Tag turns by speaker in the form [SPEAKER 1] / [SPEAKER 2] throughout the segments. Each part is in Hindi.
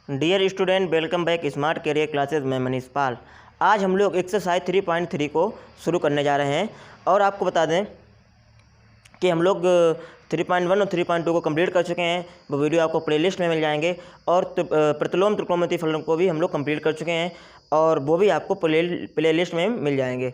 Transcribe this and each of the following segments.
[SPEAKER 1] Dear student, welcome back smart career classes में मनीष पाल। आज हम लोग एक्सरसाइज 3.3 को शुरू करने जा रहे हैं और आपको बता दें कि हम लोग 3.1 और 3.2 को कंप्लीट कर चुके हैं। वो वीडियो आपको प्लेलिस्ट में मिल जाएंगे और प्रतिलोम त्रिकोणमितीय फलन को भी हम लोग कंप्लीट कर चुके हैं और वो भी आपको प्लेलिस्ट में मिल जाएंगे।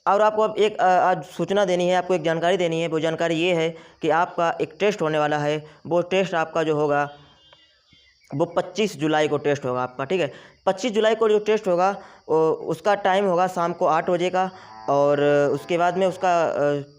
[SPEAKER 1] और आपको अब एक आज सूचना देनी है, आपको एक जानकारी देनी है। वो जानकारी ये है कि आपका एक टेस्ट होने वाला है। वो टेस्ट आपका जो होगा वो 25 जुलाई को टेस्ट होगा आपका, ठीक है। 25 जुलाई को जो टेस्ट होगा उसका टाइम होगा शाम को 8 बजे का और उसके बाद में उसका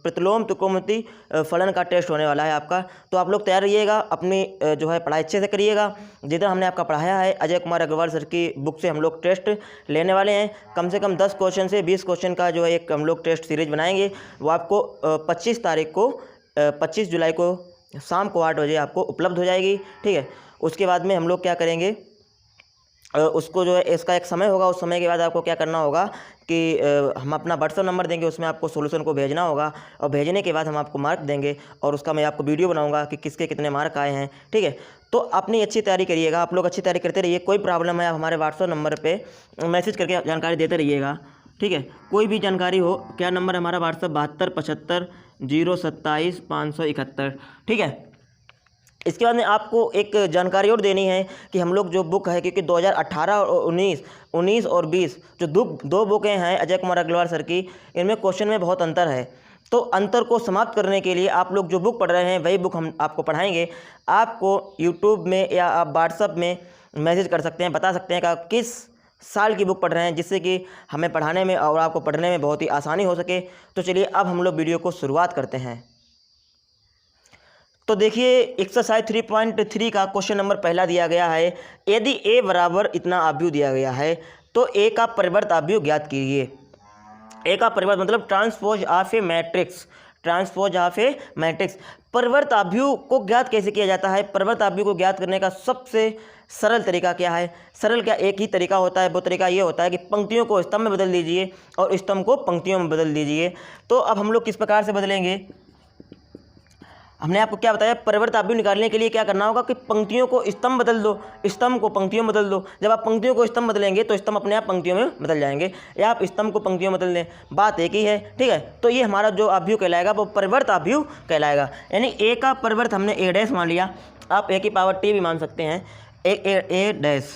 [SPEAKER 1] प्रतिलोम त्रिकोणमितीय फलन का टेस्ट होने वाला है आपका। तो आप लोग तैयार रहिएगा, अपनी जो है पढ़ाई अच्छे से करिएगा। जितना हमने आपका पढ़ाया है अजय कुमार अग्रवाल सर की बुक से हम लोग टेस्ट लेने वाले हैं। कम से कम 10 क्वेश्चन से 20 क्वेश्चन का जो है एक हम लोग टेस्ट सीरीज बनाएंगे। वो आपको 25 जुलाई को शाम को 8 बजे आपको उपलब्ध हो जाएगी, ठीक है। उसके बाद में हम लोग क्या करेंगे, उसको जो है इसका एक समय होगा। उस समय के बाद आपको क्या करना होगा कि हम अपना व्हाट्सएप नंबर देंगे, उसमें आपको सॉल्यूशन को भेजना होगा और भेजने के बाद हम आपको मार्क देंगे और उसका मैं आपको वीडियो बनाऊंगा कि किसके कितने मार्क आए हैं, ठीक है। तो अपनी अच्छी तैयारी करिएगा, आप लोग अच्छी तैयारी करते रहिए। कोई प्रॉब्लम है आप हमारे व्हाट्सएप नंबर पर मैसेज करके जानकारी देते रहिएगा, ठीक है। कोई भी जानकारी हो, क्या नंबर है हमारा व्हाट्सएप 72 75 027 571, ठीक है। इसके बाद में आपको एक जानकारी और देनी है कि हम लोग जो बुक है, क्योंकि 2018 और 19 और 20 जो दो बुकें हैं अजय कुमार अग्रवाल सर की, इनमें क्वेश्चन में बहुत अंतर है। तो अंतर को समाप्त करने के लिए आप लोग जो बुक पढ़ रहे हैं वही बुक हम आपको पढ़ाएंगे। आपको यूट्यूब में या आप व्हाट्सएप में मैसेज कर सकते हैं, बता सकते हैं कि आप किस साल की बुक पढ़ रहे हैं, जिससे कि हमें पढ़ाने में और आपको पढ़ने में बहुत ही आसानी हो सके। तो चलिए अब हम लोग वीडियो को शुरुआत करते हैं। तो देखिए एक्सरसाइज 3.3 का क्वेश्चन नंबर पहला दिया गया है। यदि ए बराबर इतना आव्यूह दिया गया है तो ए का परिवर्त आव्यूह ज्ञात कीजिए। ए का परिवर्त मतलब transpose of A matrix, transpose of A matrix. परिवर्त आव्यूह को ज्ञात कैसे किया जाता है? परिवर्त आव्यूह को ज्ञात करने का सबसे सरल तरीका क्या है? सरल क्या, एक ही तरीका होता है। वो तरीका ये होता है कि पंक्तियों को स्तंभ में बदल दीजिए और स्तंभ को पंक्तियों में बदल दीजिए। तो अब हम लोग किस प्रकार से बदलेंगे, हमने आपको क्या बताया, परिवर्त आव्यूह निकालने के लिए क्या करना होगा कि पंक्तियों को स्तंभ बदल दो, स्तंभ को पंक्तियों में बदल दो। जब आप पंक्तियों को स्तंभ बदलेंगे तो स्तंभ अपने आप पंक्तियों में बदल जाएंगे, या आप स्तंभ को पंक्तियों में बदल दें, बात एक ही है, ठीक है। तो ये हमारा जो आव्यूह कहलाएगा वो परिवर्त आव्यूह कहलाएगा। यानी ए का परिवर्त हमने ए डैश मान लिया, आप ए की पावर टी भी मान सकते हैं, ए डैश।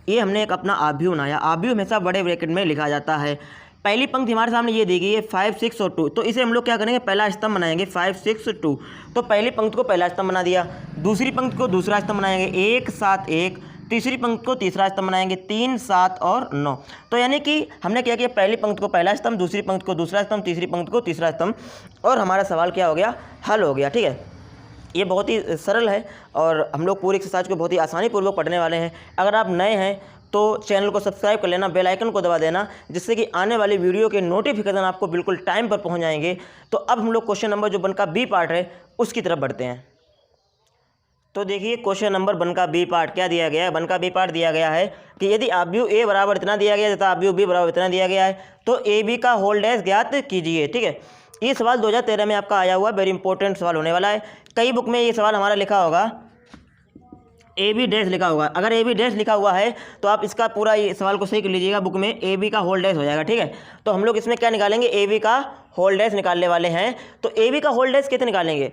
[SPEAKER 1] ये हमने एक अपना आव्यूह बनाया। आव्यूह हमेशा बड़े ब्रैकेट में लिखा जाता है। पहली पंक्ति हमारे सामने ये दी गई है 5 6 और 2, तो इसे हम लोग क्या करेंगे, पहला स्तंभ बनाएंगे 5 6 2। तो पहली पंक्ति को पहला स्तंभ बना दिया, दूसरी पंक्ति को दूसरा स्तंभ बनाएंगे 1 7 1, तीसरी पंक्ति को तीसरा स्तंभ बनाएंगे 3 7 और 9। तो यानी कि हमने क्या किया, पहली पंक्ति को पहला स्तंभ, दूसरी पंक्ति को दूसरा स्तंभ, तीसरी पंक्ति को तीसरा स्तंभ, और हमारा सवाल क्या हो गया, हल हो गया, ठीक है। ये बहुत ही सरल है और हम लोग पूरी एक्सरसाइज को बहुत ही आसानी पूर्वक पढ़ने वाले हैं। अगर आप नए हैं तो चैनल को सब्सक्राइब कर लेना, बेल आइकन को दबा देना, जिससे कि आने वाली वीडियो के नोटिफिकेशन आपको बिल्कुल टाइम पर पहुंच जाएंगे। तो अब हम लोग क्वेश्चन नंबर जो वन का बी पार्ट है उसकी तरफ बढ़ते हैं। तो देखिए क्वेश्चन नंबर वन का बी पार्ट क्या दिया गया है। वन का बी पार्ट दिया गया है कि यदि आव्यूह ए बराबर इतना दिया गया है तथा आव्यूह बी बराबर इतना दिया गया है तो ए बी का होल डैश ज्ञात कीजिए, ठीक है। ये सवाल 2013 में आपका आया हुआ वेरी इंपॉर्टेंट सवाल होने वाला है। कई बुक में ये सवाल हमारा लिखा होगा, ए बी डैश लिखा होगा। अगर ए बी डैश लिखा हुआ है तो आप इसका पूरा ये सवाल को सही कर लीजिएगा, बुक में ए बी का होल डैश हो जाएगा, ठीक है। तो हम लोग इसमें क्या निकालेंगे, ए बी का होल डैश निकालने वाले हैं। तो ए बी का होल डैश कैसे निकालेंगे,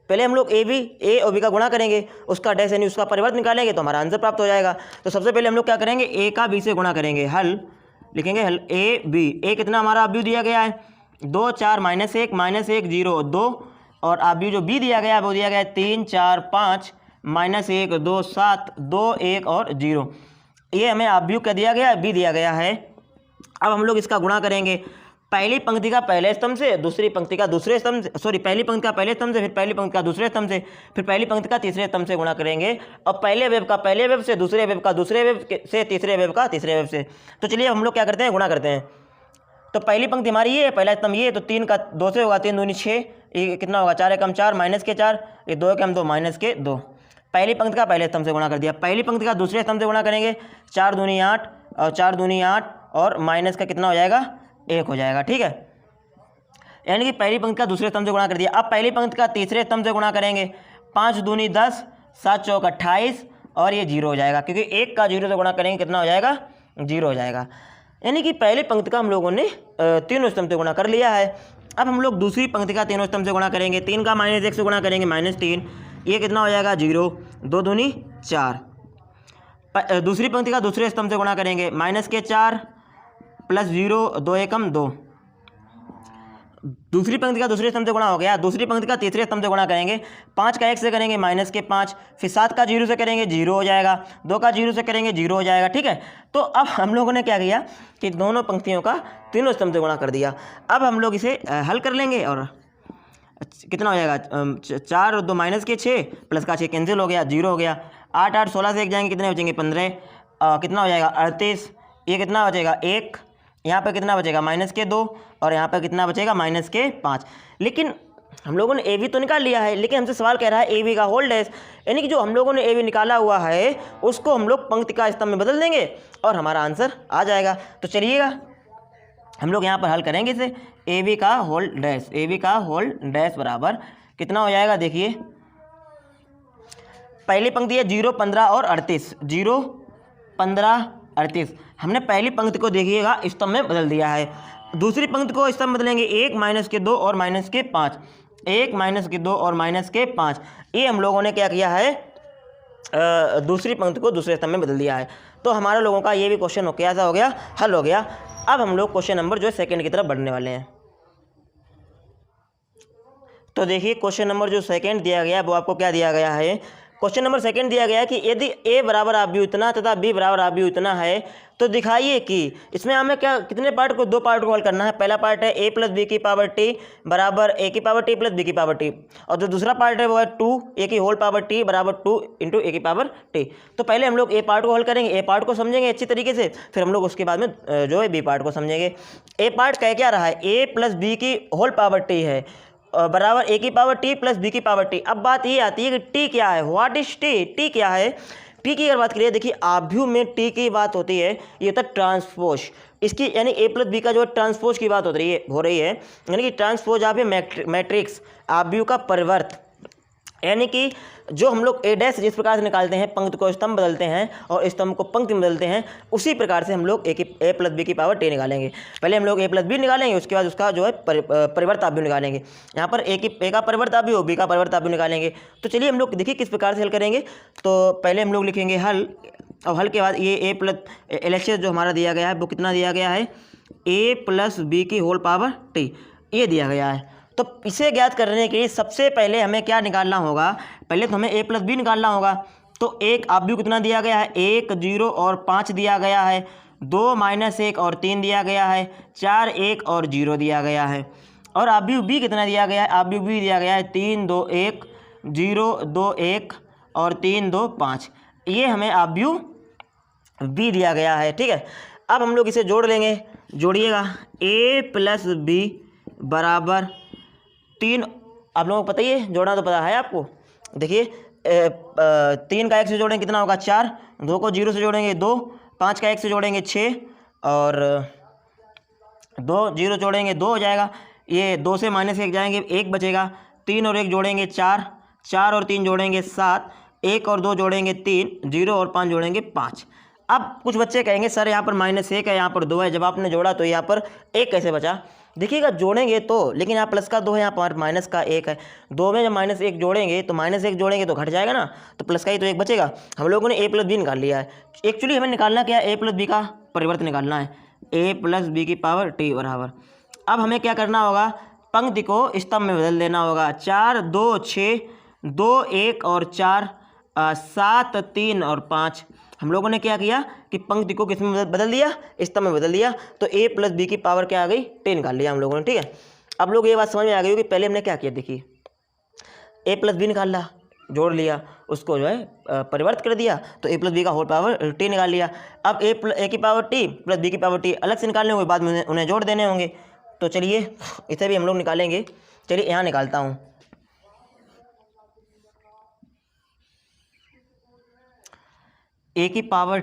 [SPEAKER 1] पहले हम लोग ए और बी का गुणा करेंगे, उसका डैश यानी उसका परिवर्त निकालेंगे तो हमारा आंसर प्राप्त हो जाएगा। तो सबसे पहले हम लोग क्या करेंगे, ए का बी से गुणा करेंगे, हल लिखेंगे, हल ए बी। ए कितना हमारा आव्यूह दिया गया है 2 4 -1 0 2, और आव्यूह जो बी दिया गया है वो दिया गया है 3 4 5 -1 2 7 2 1 और 0। ये हमें आव्यूह क्या दिया गया है, बी दिया गया है। अब हम लोग इसका गुणा करेंगे, पहली पंक्ति का पहले स्तंभ से, दूसरी पंक्ति का दूसरे स्तंभ से, सॉरी पहली पंक्ति का पहले स्तंभ से, फिर पहली पंक्ति का दूसरे स्तंभ से, फिर पहली पंक्ति का तीसरे स्तंभ से गुणा करेंगे, और पहले वेब का पहले वेब से, दूसरे वेब का दूसरे वेब से, तीसरे वेब का तीसरे वेब से। तो चलिए हम लोग क्या करते हैं, गुणा करते हैं। तो पहली पंक्ति हमारी ये है, पहला स्तंभ ये, तो 3 का 2 से होगा, 3 दूनी 6, ये कितना होगा 4 एकम 4 माइनस के 4, ये 2 एकम 2 माइनस के 2। पहली पंक्ति का पहले स्तंभ से गुणा कर दिया, पहली पंक्ति का दूसरे स्तंभ से गुणा करेंगे, 4 दूनी 8 और 4 दूनी 8 और माइनस का कितना हो जाएगा 1 हो जाएगा, ठीक है। यानी कि पहली पंक्ति का दूसरे स्तंभ से गुणा कर दिया। अब पहली पंक्ति का तीसरे स्तंभ से गुणा करेंगे, 5 दूनी 10, 7 चौक 28 और ये 0 हो जाएगा, क्योंकि 1 का 0 से गुणा करेंगे कितना हो जाएगा, 0 हो जाएगा। यानी कि पहली पंक्ति का हम लोगों ने तीनों स्तंभ से गुणा कर लिया है। अब हम लोग दूसरी पंक्ति का तीनों स्तंभ से गुणा करेंगे। 3 का -1 से गुणा करेंगे -3, ये कितना हो जाएगा 0, 2 दूनी 4। दूसरी पंक्ति का दूसरे स्तंभ से गुणा करेंगे, -4 + 0, 2 एकम 2। दूसरी पंक्ति का दूसरे स्तंभ से गुणा हो गया। दूसरी पंक्ति का तीसरे स्तंभ से गुणा करेंगे, 5 का 1 से करेंगे -5, फिर 7 का 0 से करेंगे 0 हो जाएगा, 2 का 0 से करेंगे 0 हो जाएगा। ठीक है, तो अब हम लोगों ने क्या किया कि दोनों पंक्तियों का तीनों स्तंभ से गुणा कर दिया। अब हम लोग इसे हल कर लेंगे और कितना हो जाएगा, 4 और 2 -6, प्लस का 6 कैंसिल हो गया, 0 हो गया। 8 8 16 से 1 जाएंगे, कितने बचेंगे 15, कितना हो जाएगा 38, ये कितना बचेगा 1, यहाँ पर कितना बचेगा -2 और यहाँ पर कितना बचेगा -5। लेकिन हम लोगों ने ए बी तो निकाल लिया है, लेकिन हमसे सवाल कह रहा है ए बी का होल डैश, यानी कि जो हम लोगों ने ए बी निकाला हुआ है उसको हम लोग पंक्ति का स्तंभ में बदल देंगे और हमारा आंसर आ जाएगा। तो चलिएगा हम लोग यहाँ पर हल करेंगे इसे। ए बी का होल डैश, ए बी का होल डैश बराबर कितना हो जाएगा, देखिए पहली पंक्ति है 0 15 और 38, 0 15 38। हमने पहली पंक्ति को देखिएगा स्तंभ में बदल दिया है। दूसरी पंक्ति को स्तंभ में बदलेंगे, 1 -2 और -5, 1 -2 और -5। ये हम लोगों ने क्या किया है, दूसरी पंक्ति को दूसरे स्तंभ में बदल दिया है। तो हमारे लोगों का ये भी क्वेश्चन कैसा हो गया, हल हो गया। अब हम लोग क्वेश्चन नंबर जो सेकंड की तरफ बढ़ने वाले हैं। तो देखिए क्वेश्चन नंबर जो सेकंड दिया गया वो आपको क्या दिया गया है। क्वेश्चन नंबर सेकंड दिया गया है कि यदि a बराबर आप भी उतना तथा b बराबर आप भी उतना है तो दिखाइए कि इसमें हमें क्या कितने पार्ट को, 2 पार्ट को हल करना है। पहला पार्ट है a + b की पावर t बराबर a की पावर t + b की पावर t, और जो दूसरा पार्ट है वो है 2a की होल पावर t बराबर 2 × a की पावर t। तो पहले हम लोग a पार्ट को हल करेंगे, a पार्ट को समझेंगे अच्छी तरीके से, फिर हम लोग उसके बाद में जो है b पार्ट को समझेंगे। a पार्ट कह क्या रहा है, a + b की होल पावर t है बराबर a की पावर t + b की पावर t। अब बात ये आती है कि t क्या है, व्हाट इज t, t क्या है। t की अगर बात करिए, देखिए आव्यूह में t की बात होती है, ये होता है ट्रांसपोज इसकी, यानी a + b का जो है ट्रांसपोज की बात हो रही है, यानी कि ट्रांसपोज आप मैट्रिक्स आव्यूह का परिवर्त, यानी कि जो हम लोग a' जिस प्रकार से निकालते हैं, पंक्ति को स्तंभ बदलते हैं और स्तंभ को पंक्ति में बदलते हैं, उसी प्रकार से हम लोग a + b की पावर t निकालेंगे। पहले हम लोग a + b निकालेंगे, उसके बाद उसका जो है परिवर्त आव्यूह निकालेंगे। यहाँ पर a का परिवर्त आव्यूह, b का परिवर्त आव्यूह निकालेंगे। तो चलिए हम लोग देखिए किस प्रकार से हल करेंगे। तो पहले हम लोग लिखेंगे हल, और हल के बाद ये a + LHS जो हमारा दिया गया है वो कितना दिया गया है, a + b की होल पावर t, ये दिया गया है। तो इसे ज्ञात करने के लिए सबसे पहले हमें क्या निकालना होगा, पहले तो हमें a + b निकालना होगा। तो एक आव्यूह कितना दिया गया है, 1 0 और 5 दिया गया है, 2 -1 और 3 दिया गया है, 4 1 और 0 दिया गया है। और आव्यूह b कितना दिया गया है, आव्यूह b दिया गया है 3 2 1 0 2 1 और 3 2 5, ये हमें आव्यूह b दिया गया है। ठीक है, अब हम लोग इसे जोड़ लेंगे, जोड़िएगा a + b बराबर 3, आप लोगों को पता ही है, जोड़ना तो पता है आपको। देखिए 3 का 1 से जोड़ेंगे कितना होगा 4, 2 को 0 से जोड़ेंगे 2, 5 का 1 से जोड़ेंगे 6 और 2 0 जोड़ेंगे 2 हो जाएगा। ये 2 से -1 जाएंगे, 1 बचेगा, 3 और 1 जोड़ेंगे 4, 4 और 3 जोड़ेंगे 7, 1 और 2 जोड़ेंगे 3, 0 और 5 जोड़ेंगे 5। अब कुछ बच्चे कहेंगे सर यहाँ पर -1 है, यहाँ पर 2 है, जब आपने जोड़ा तो यहाँ पर 1 कैसे बचा। देखिएगा जोड़ेंगे तो, लेकिन यहाँ प्लस का 2 है, यहाँ पर माइनस का 1 है, 2 में जब -1 जोड़ेंगे तो -1 जोड़ेंगे तो घट जाएगा ना, तो प्लस का ही तो 1 बचेगा। हम लोगों ने a + b निकाल लिया है। एक्चुअली हमें निकालना क्या है, a + b का परिवर्तन निकालना है, a + b की पावर t बराबर। अब हमें क्या करना होगा, पंक्ति को स्तंभ में बदल देना होगा, 4 2 6 2 1 और 4 7 3 और 5। हम लोगों ने क्या किया कि पंक्ति को किस में बदल दिया, स्तंभ में बदल दिया, तो a + b की पावर क्या आ गई, 10 निकाल लिया हम लोगों ने। ठीक है, अब लोग ये बात समझ में आ गई होगी, पहले हमने क्या किया, देखिए a + b निकाला, जोड़ लिया, उसको जो है परिवर्त कर दिया, तो a + b का होल पावर t निकाल लिया। अब a की पावर t + b की पावर t अलग से निकालने होंगे, बाद में उन्हें जोड़ देने होंगे। तो चलिए इसे भी हम लोग निकालेंगे, चलिए यहाँ निकालता हूँ। a की पावर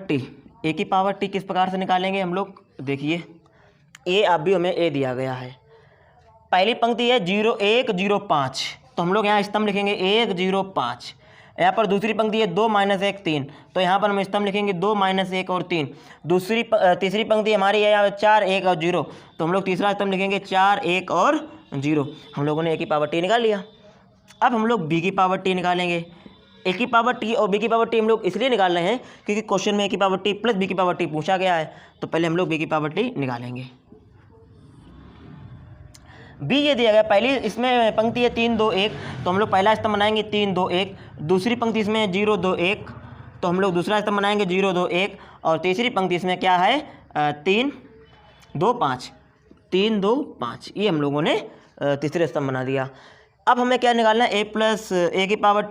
[SPEAKER 1] t किस प्रकार से निकालेंगे हम लोग, देखिए a अभी हमें a दिया गया है, पहली पंक्ति है 0 1 0 5, तो हम लोग यहाँ स्तंभ लिखेंगे 1 0 5, यहाँ पर दूसरी पंक्ति है 2 - 1 3, तो यहाँ पर हम स्तंभ लिखेंगे 2 - 1 और 3। तीसरी पंक्ति हमारी है यहाँ 4 1 और 0, तो हम लोग तीसरा स्तंभ लिखेंगे 4 1 और 0। हम लोगों ने ए की पावर टी निकाल लिया। अब हम लोग बी की पावर टी निकालेंगे। ए की पावर टी और बी की पावर टी हम लोग इसलिए निकाल रहे हैं क्योंकि क्वेश्चन में ए की पावर टी प्लस बी की पावर टी पूछा गया है, तो पहले हम लोग बी की पावर टी निकालेंगे। बी ये दिया गया, पहली इसमें पंक्ति है 3 2 1, तो हम लोग पहला स्तंभ बनाएंगे 3 2 1। दूसरी पंक्ति इसमें है 0 2 1, तो हम लोग दूसरा स्तंभ बनाएंगे 0 2 1। और तीसरी पंक्ति इसमें क्या है 3 2 5, 3 2 5, ये हम लोगों ने तीसरे स्तंभ बना दिया। अब हमें क्या निकालना है, ए की पावर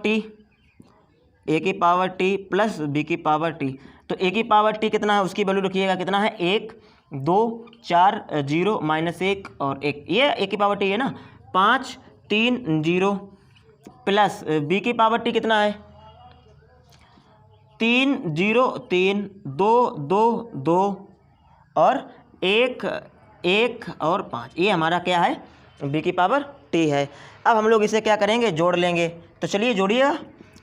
[SPEAKER 1] टी प्लस बी की पावर टी। तो ए की पावर टी कितना है, उसकी वैल्यू रखिएगा कितना है 1 2 4 0 -1 और 1, ये ए की पावर टी है ना 5 3 0 प्लस बी की पावर टी कितना है 3 0 3 2 2 2 और 1 1 और 5, ये हमारा क्या है बी की पावर टी है। अब हम लोग इसे क्या करेंगे, जोड़ लेंगे। तो चलिए जोड़िएगा,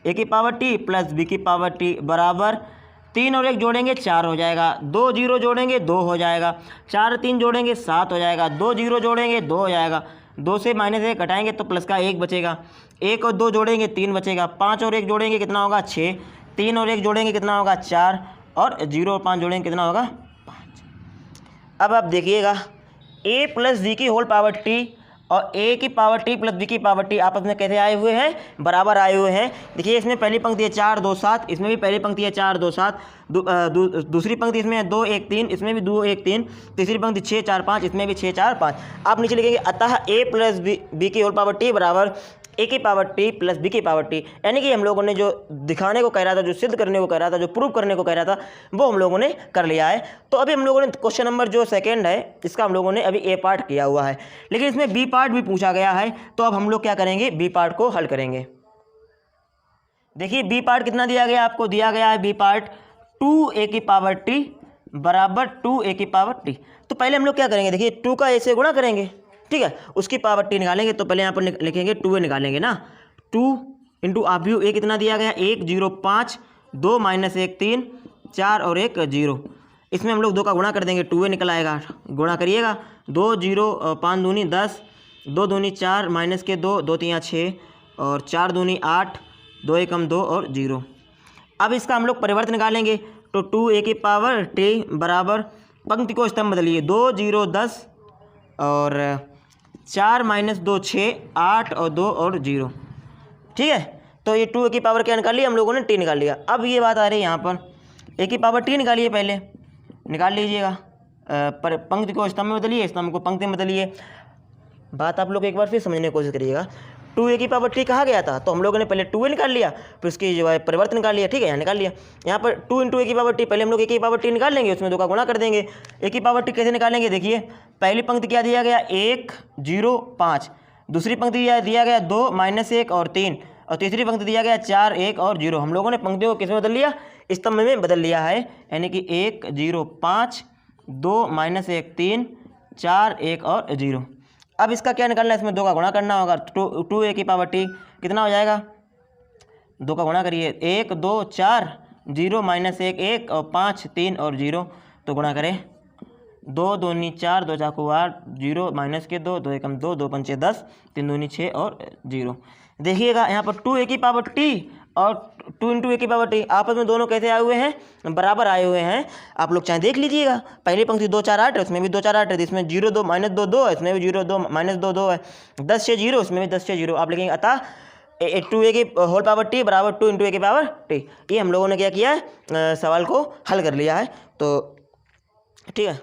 [SPEAKER 1] ए की पावर टी प्लस बी की पावर टी बराबर 3 और 1 जोड़ेंगे 4 हो जाएगा, 2 0 जोड़ेंगे 2 हो जाएगा, 4 3 जोड़ेंगे 7 हो जाएगा, 2 0 जोड़ेंगे 2 हो जाएगा, 2 से -1 घटाएंगे तो प्लस का 1 बचेगा, 1 और 2 जोड़ेंगे 3 बचेगा, 5 और 1 जोड़ेंगे कितना होगा 6, 3 और 1 जोड़ेंगे कितना होगा 4 और 0 और 5 जोड़ेंगे कितना होगा 5। अब आप देखिएगा ए प्लस बी की होल पावर टी और ए की पावर टी प्लस बी की पावर टी आपस में कैसे आए हुए हैं, बराबर आए हुए हैं। देखिए इसमें पहली पंक्ति है 4 2 7, इसमें भी पहली पंक्ति है 4 2 7, दूसरी पंक्ति इसमें है 2 1 3, इसमें भी 2 1 3, तीसरी पंक्ति 6 4 5, इसमें भी 6 4 5। आप नीचे लिखेंगे अतः ए प्लस बी की होल पावर टी बराबर ए की पावर टी प्लस बी की पावर टी, यानी कि हम लोगों ने जो दिखाने को कह रहा था, जो सिद्ध करने को कह रहा था, जो प्रूव करने को कह रहा था, वो हम लोगों ने कर लिया है। तो अभी हम लोगों ने क्वेश्चन नंबर जो सेकंड है इसका हम लोगों ने अभी ए पार्ट किया हुआ है, लेकिन इसमें बी पार्ट भी पूछा गया है, तो अब हम लोग क्या करेंगे, बी पार्ट को हल करेंगे। देखिए बी पार्ट कितना दिया गया, आपको दिया गया है बी पार्ट 2a की पावर टी बराबर 2a की पावर टी। तो पहले हम लोग क्या करेंगे, देखिए 2 का a से गुणा करेंगे, ठीक है, उसकी पावर टी निकालेंगे। तो पहले यहाँ पर लिखेंगे 2a निकालेंगे ना, 2 इंटू आप व्यू ए कितना दिया गया 1 0 5, 2 -1 3, 4 और 1 0, इसमें हम लोग 2 का गुणा कर देंगे, 2a निकल आएगा, गुणा करिएगा 2 0 5 दूनी 10, 2 दूनी 4 माइनस के 2 2 3 6 और 4 दूनी 8, 2 1 2 और 0। अब इसका हम लोग परिवर्तन निकालेंगे, तो 2a की पावर टी बराबर पंक्ति को स्तंभ बदलिए 2 0 10 और 4 - 2 6 8 और 2 और 0, ठीक है। तो ये 2a की पावर क्या निकाल लिया हम लोगों ने, टी निकाल लिया। अब ये बात आ रही है यहाँ पर a की पावर टी निकालिए, पहले निकाल लीजिएगा, पर पंक्ति को स्तंभ में बदलिए, स्तंभ को पंक्ति में बदलिए। बात आप लोग एक बार फिर समझने की कोशिश करिएगा, 2a की पावर टी कहा गया था, तो हम लोगों ने पहले 2a निकाल लिया, फिर उसकी जो है परिवर्तन निकाल लिया, ठीक है, यहाँ निकाल लिया। यहाँ पर 2 इंटू ए की पावर टी, पहले हम लोग ए की पावर टी निकाल लेंगे, उसमें 2 का गुणा कर देंगे। ए की पावर टी कैसे निकालेंगे, देखिए पहली पंक्ति क्या दिया गया 1 0 5, दूसरी पंक्ति दिया गया 2 -1 और 3, और तीसरी पंक्ति दिया गया 4 1 और 0। हम लोगों ने पंक्तियों को किस में बदल लिया, स्तंभ में बदल लिया है, यानी कि 1 0 5, 2 -1 3, 4 1 और 0। अब इसका क्या निकालना है, इसमें 2 का गुणा करना होगा, 2a की पावर टी कितना हो जाएगा, 2 का गुणा करिए 1 2 4, 0 -1 1 और 5 3 और 0, तो गुणा करें 2 दूनी 4, 2 4 8, 0 माइनस के 2, 2 1 2, 2 5 10, 3 दूनी 6 और 0। देखिएगा यहाँ पर 2a की पावर टी और 2 इंटू ए की पावर टी आपस में दोनों कैसे आए हुए हैं, बराबर आए हुए हैं। आप लोग चाहे देख लीजिएगा, पहली पंक्ति 2 4 8 है, उसमें भी 2 4 8 है, इसमें 0 2 -2 2 है, इसमें भी 0 2 -2 2 है, 10 6 0, इसमें भी 10 6 0। आप लिखेंगे अतः 2a की होल पावर टी बराबर 2 इंटू ए की पावर टी। ये हम लोगों ने क्या किया है, सवाल को हल कर लिया है, तो ठीक है।